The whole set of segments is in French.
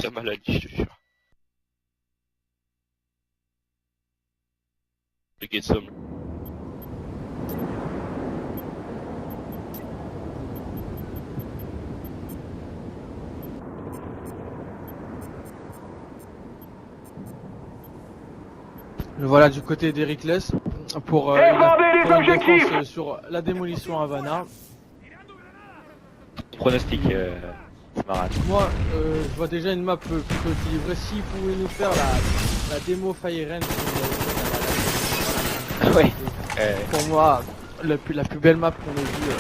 ta maladie, je te jure. Le get some. Voilà du côté d'Eric Less pour une défense sur la démolition Havana. Pronostic, Smaran. Moi, je vois déjà une map plutôt équilibrée. S'ils pouvaient nous faire la démo Fire End, Ouais. Pour moi, la plus belle map qu'on ait vue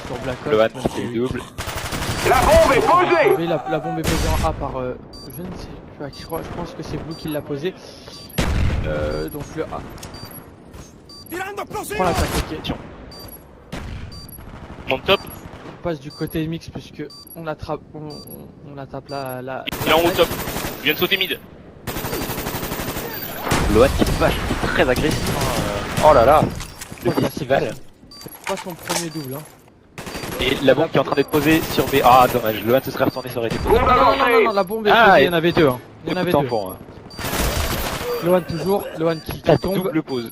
sur Black Ops. Lohan qui fait le double. La bombe est posée. La bombe est posée en A par je ne sais pas qui, je pense que c'est Blue qui l'a posée. Donc le A. Prends l'attaque, ok. On top. On passe du côté mix puisque on attrape la. Il est en haut top. Il vient de sauter mid. Lohan qui est vache, très agressif. Oh là là, le festival. C'est pas son premier double. Hein. Et la bombe qui est en train d'être posée sur B. Ah dommage, Lohan se serait retourné, ça aurait été posé. Non, la bombe est posée, il y en avait deux. Hein. Il y en avait deux. Lohan toujours, Lohan qui tombe. Double pose.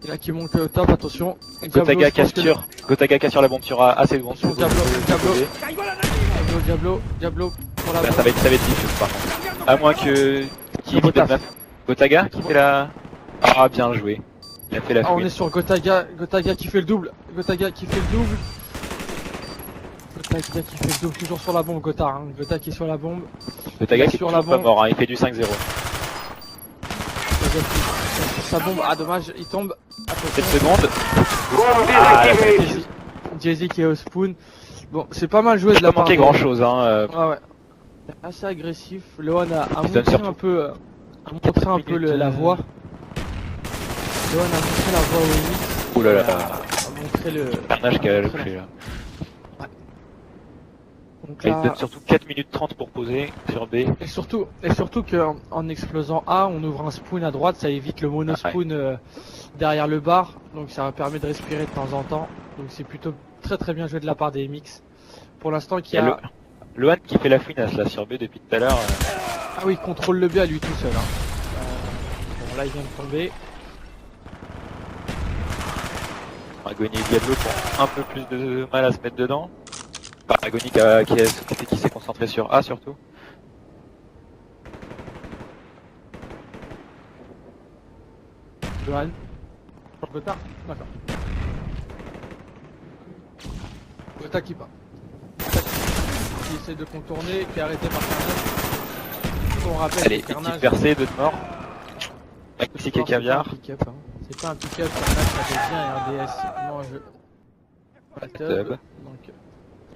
Et là qui monte au top, attention. Gotaga casse sur la bombe sur A, assez bon. Diablo pour la Là, bombe. ça va être difficile par contre. À moins que... Qui fait la map Gotaga qui fait la... Ah bien joué. Il a fait la on fouine. est sur Gotaga qui fait le double. Gotaga qui fait le double, toujours sur la bombe, Gotha qui est sur la bombe. Gotaga qui est sur toujours la pas bombe. mort, hein. Il fait du 5-0. Sur sa bombe, ah dommage, il tombe. 7 secondes. Bombe Ah, désactivée. Jay-Z qui est au spawn. Bon, c'est pas mal joué de la pas part manqué de- grand chose hein. Ouais. Assez agressif. Lohan a donne montré surtout- un peu, la voie. Lohan a montré la voie au limite. Ouh là là. A montré le. Carnage qu'elle a loupé là. Donc Il là, donne surtout 4 minutes 30 pour poser sur B. et surtout qu'en explosant A, on ouvre un spawn à droite, ça évite le mono spawn derrière le bar, donc ça permet de respirer de temps en temps. Donc c'est plutôt très bien joué de la part des MX. Pour l'instant, qui a. Lohan qui fait la fouinasse là sur B depuis tout à l'heure. Ah oui, il contrôle le B à lui tout seul. Bon, là il vient de tomber. Agony et Diablo qui ont un peu plus de mal à se mettre dedans. Enfin, Agony qui s'est concentré sur A surtout. Johan. Gotha. D'accord. Gotha qui part. Qui essaie de contourner, qui est arrêté par Carnage. On rappelle Allez, que petite Carnage. percée, 2 de mort. Mexique et caviar. C'est pas un pick-up, Carnage, ça fait bien RDS. Non, pas tub. Tub. Donc,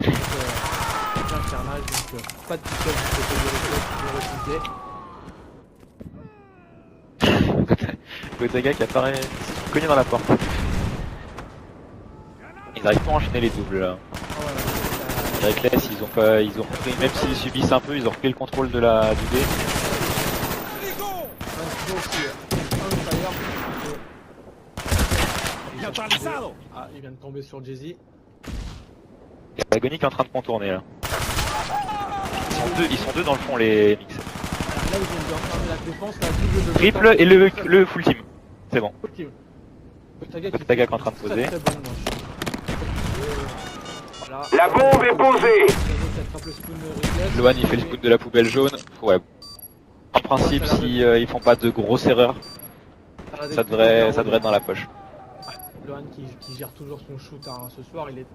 bien Carnage, donc pas de pick-up du côté de Gotaga qui apparaît connu dans la porte. Ils arrivent pas à enchaîner les doubles là. Avec les ils ont repris, même s'ils subissent un peu, ils ont repris le contrôle de la du B. Ah, il vient de tomber sur Jay-Z. Et Agony qui est en train de contourner là. Ils sont deux dans le fond les mix. Là, ils viennent de refermer la défense, la double de Triple et le full team. C'est bon. Gotaga Gotaga qui est en train de poser. Très bon, voilà. La bombe est posée. Lohan il fait le spawn de la poubelle jaune. Ouais. En principe, si ils font pas de grosses erreurs, ça devrait être dans la poche. Lohan qui gère toujours son shoot ce soir, il est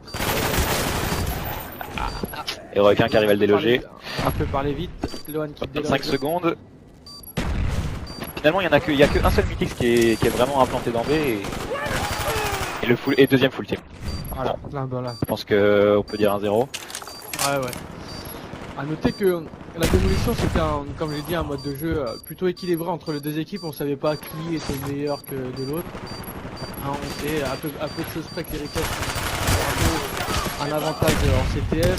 Et requin qui arrive à le déloger. un peu parler vite. Lohan qui déloge. 5 secondes. Finalement, il y a que un seul Mythix qui est vraiment implanté dans B et deuxième full team. Voilà, là. Je pense que on peut dire un 0. Ouais. A noter que la démolition c'était comme je l'ai dit, un mode de jeu plutôt équilibré entre les deux équipes. On savait pas qui était meilleur que de l'autre. On sait à peu de choses près que les Rickets ont un avantage en CTF.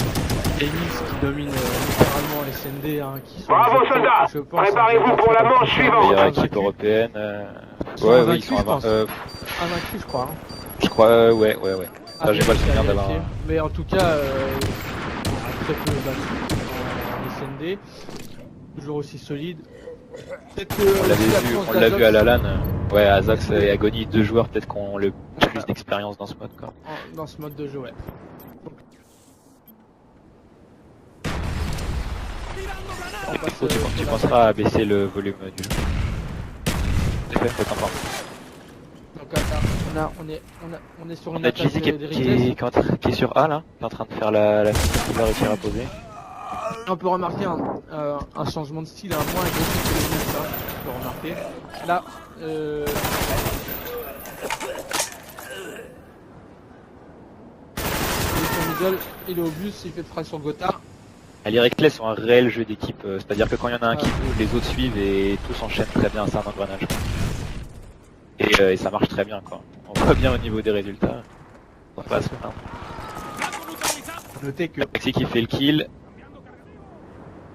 Les Mix qui dominent littéralement les SND qui sont. Bravo soldats. je pense, Préparez-vous pour la manche suivante. Meilleure équipe européenne. Ouais, ils sont invaincu, je crois. Je crois, ouais. Ça, j'ai pas le souvenir vérifier. d'avoir. Mais en tout cas, très peu battu. D. Toujours aussi solide. Peut-être que On l'a vu à la LAN. Ouais, Azax et Agony, 2 joueurs peut-être qui ont le plus d'expérience dans ce mode quoi. Dans ce mode de jeu, ouais. Tu penseras à baisser le volume du jeu. C'est fait, c'est sympa. Donc là, on est sur une On a attaque Jizzy qui est sur A là, qui est en train de faire la qui va réussir à poser. On peut remarquer un changement de style, un moins agressif que les autres, hein. On peut remarquer. Là, il est au bus, il fait de fraction de Gotha. Les Reckless ont un réel jeu d'équipe, c'est-à-dire que quand il y en a un qui bouge, les autres suivent et tous enchaînent très bien, c'est un engrenage. Et ça marche très bien quoi. On voit bien au niveau des résultats. On va pas se plaindre. Notez que Maxi qui fait le kill.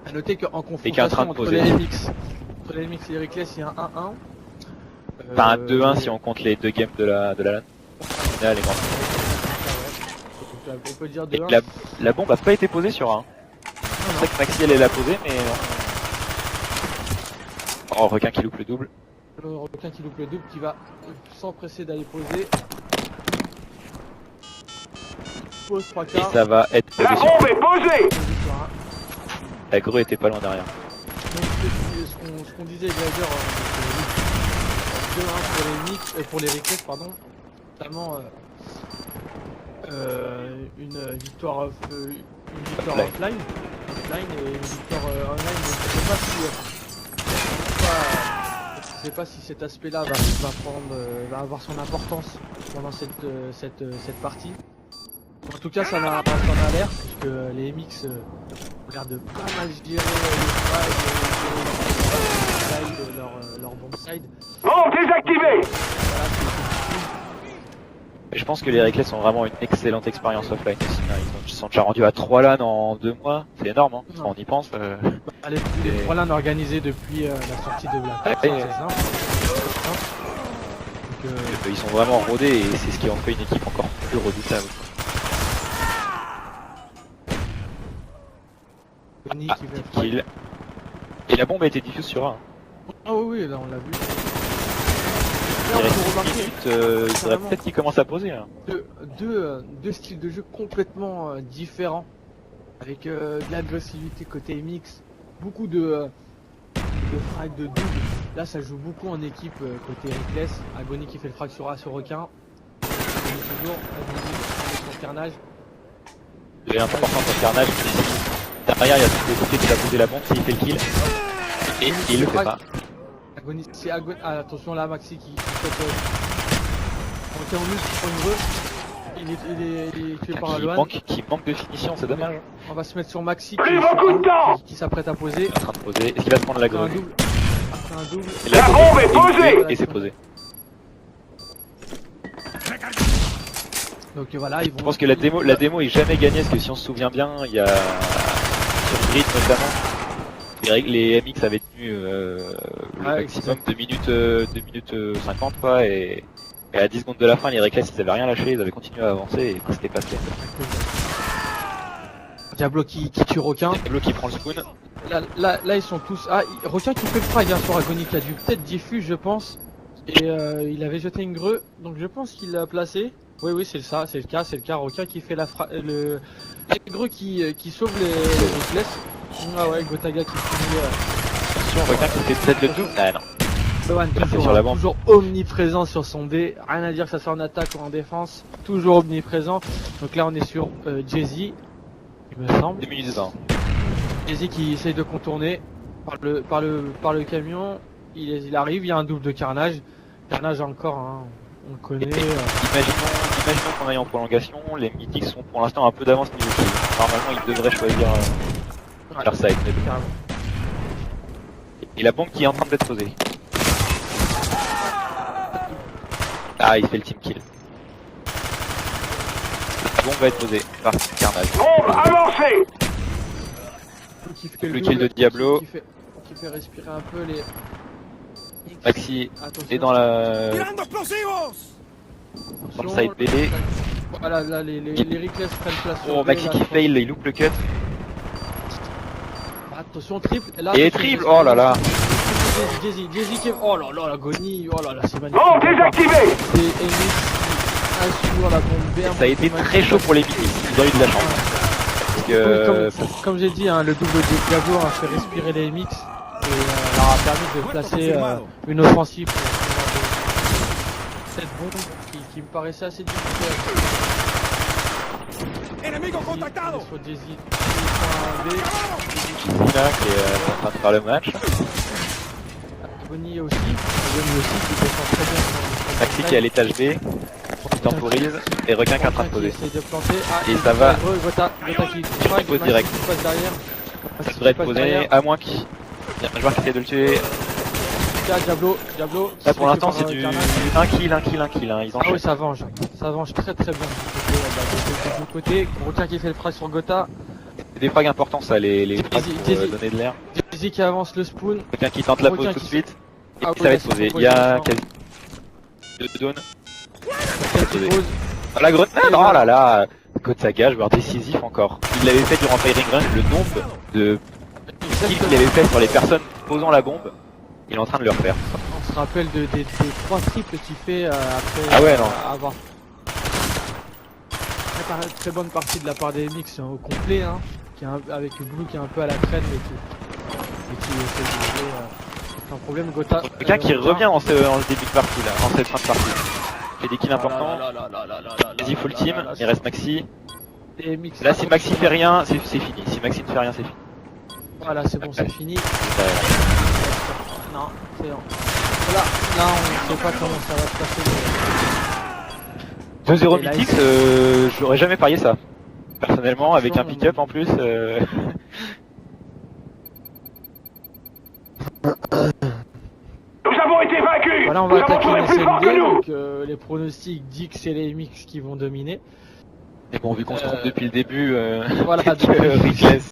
à noter qu'en Et qui est en train confrontation de entre poser. les MX et les Reckless, il y a un 1-1. Enfin un 2-1 si on compte les 2 games de la LAN. Là, les grands. On peut dire Et 2-1. la bombe a pas été posée sur un. C'est vrai que Maxi elle l'a posée mais non. Oh, requin qui loupe le double. Le requin qui loupe le double qui va s'empresser d'aller poser. Pose 3 Et quarts. ça va être posé La sur bombe est posée. La grue était pas loin derrière. Donc ce qu'on disait Gleiser, 2-1 pour les Reckless, pardon. Notamment une victoire offline et une victoire online. Donc, je sais pas si cet aspect-là va avoir son importance pendant cette partie. En tout cas, ça en a l'air, puisque les MX ont l'air de pas mal gérer leur bomb side. Bombe désactivée. Voilà, Et je pense que les Reckless ont vraiment une excellente expérience offline aussi. Hein. Ils sont déjà rendus à 3 LAN en 2 mois. C'est énorme, hein. Quand on y pense. les 3 LAN organisés depuis la sortie de la Ouais, course, ouais. c'est simple. Donc, Ils sont vraiment rodés et c'est ce qui en fait une équipe encore plus redoutable. Tony Ah, qui fait petite kill. Et la bombe a été diffuse sur un. Ah oui, là on l'a vu. Il Là, on reste peut 10 remarquer minutes, il faudrait peut-être qu'ils commencent à poser. Hein. deux styles de jeu complètement différents, avec de l'agressivité côté MX, beaucoup de frags de double. Là ça joue beaucoup en équipe côté Reckless. Agony qui fait le frag sur A sur requin. Toujours Agony sur carnage. Il est important pour Carnage. Derrière, il y a tous les côtés qui va poser la bombe s'il fait le kill. Et il le fait pas. Agony, c'est Agony. Ah, attention là, Maxi qui fait. On en mus pour une reux. Il est tué par Alohan. Qui manque de finition, c'est dommage. On va se mettre sur Maxi Plus beaucoup de temps. qui s'apprête à poser. Il est en train de poser. Est-ce qu'il va se prendre la Après un grue? double. Après un double. Et La bombe est posée. Et c'est posé. Donc voilà, ils vont. Je pense que la démo est jamais gagnée parce que si on se souvient bien, il y a sur Grid notamment, les MX avaient tenu le maximum 2 minutes 50 quoi et à 10 secondes de la fin, les Reckless ils avaient rien lâché, ils avaient continué à avancer et ça s'était passé. Diablo qui tue Requin. Diablo qui prend le spoon. Là ils sont tous. Ah, Requin qui fait le frag sur Agony qui a dû peut-être diffuse je pense. Et il avait jeté une greu, donc je pense qu'il l'a placé. Oui, c'est le cas. Requin qui fait la greu qui sauve les Reckless. Ah ouais, Gotaga qui finit. Attention, Requin qui fait peut-être le tout. Ah non. Lohan sur la bande. toujours omniprésent sur son dé. Rien à dire que ça soit en attaque ou en défense. Toujours omniprésent. Donc là on est sur Jay-Z, il me semble. 2 minutes dedans. Jay-Z qui essaye de contourner par le camion. Il arrive, il y a un double de Carnage. Carnage encore, hein, on le connaît. Imaginons qu'on aille en prolongation, les Mythics sont pour l'instant un peu d'avance niveau kill. Normalement ils devraient choisir leur side. Carrément. Et la bombe qui est en train d'être posée. Ah, il fait le team kill. La bombe va être posée par Carnage. Bombe avancée. Qui fait Le kill de Diablo. Qui fait respirer un peu les. Maxi Attention. est dans la dans le side B. Voilà, là les Reckless prennent place sur Oh, B, Maxi là, qui fail, il loupe le cut. Attention, triple. Là, Et attention, triple, oh là là. Jay-Z qui est... Oh là là, l'agonie. Oh là là, c'est magnifique. Bombe désactivée. C'est Enix qui assure la bombe bien. Ça a été très chaud pour les Mix, ils ont eu de la chance. Parce que Comme j'ai dit, hein, le double de Diablo a fait respirer les MX et leur a permis de placer une offensive pour cette bombe qui me paraissait assez difficile. Enemigo contactado. Sur Jay-Z. là qui est en train de faire le match. Bonnie aussi. Bonnie aussi qui défend très bien. Maxi qui est à l'étage B, qui temporise, et Requin qui est en train de poser. Essaye de planter. Ah, Et ça va. Gotha qui pose direct. passe derrière. Il devrait être posé, à moins qu'il y ait un joueur qui essaie de le tuer. Diablo. Là pour l'instant c'est du 1 kill, hein. Ils Ah enchaînent. oui, ça venge très bien. De l'autre côté, Requin qui fait le frag sur Gotha. C'est des frags importants ça, les frags pour Jay-Z. donner de l'air. Jay-Z qui avance le spoon. Requin qui tente la pause Requin tout de qui- suite. Et Ah puis oui, ça va là, être c'est posé. pour Il y a positionnement. quasi 2 zones. Qui pose. Ah, la grenade, oh là là, Kotsaga, joueur décisif encore. Il l'avait fait durant Firing Run, le nombre de kills qu'il avait fait sur les personnes posant la bombe, il est en train de le refaire. On se rappelle des 3 triples qu'il fait après Ah ouais, non. avoir. Très bonne partie de la part des MX au complet, hein, avec Blue qui est un peu à la traîne mais qui essaie de jouer sans problème. Gotha. Quelqu'un qui revient en ce début de partie là, en cette fin de partie. Fait des kills importants. Vas-y full team, il reste Maxi. Les MX. Là si Maxi fait rien, c'est fini. Si Maxi ne fait rien, c'est fini. Voilà, c'est bon, c'est fini. Ouais. Non, c'est bon. Voilà, là on sait pas comment ça va se passer. 2-0 Et là, Mythics, j'aurais jamais parié ça. Personnellement, avec un pick-up en plus. Nous avons été vaincus. Voilà, on Nous va avons attaquer trouvé les plus fort que SND, nous. donc les pronostics disent que c'est les MX qui vont dominer. Mais bon, vu qu'on se trompe depuis le début, Voilà, que donc- Richless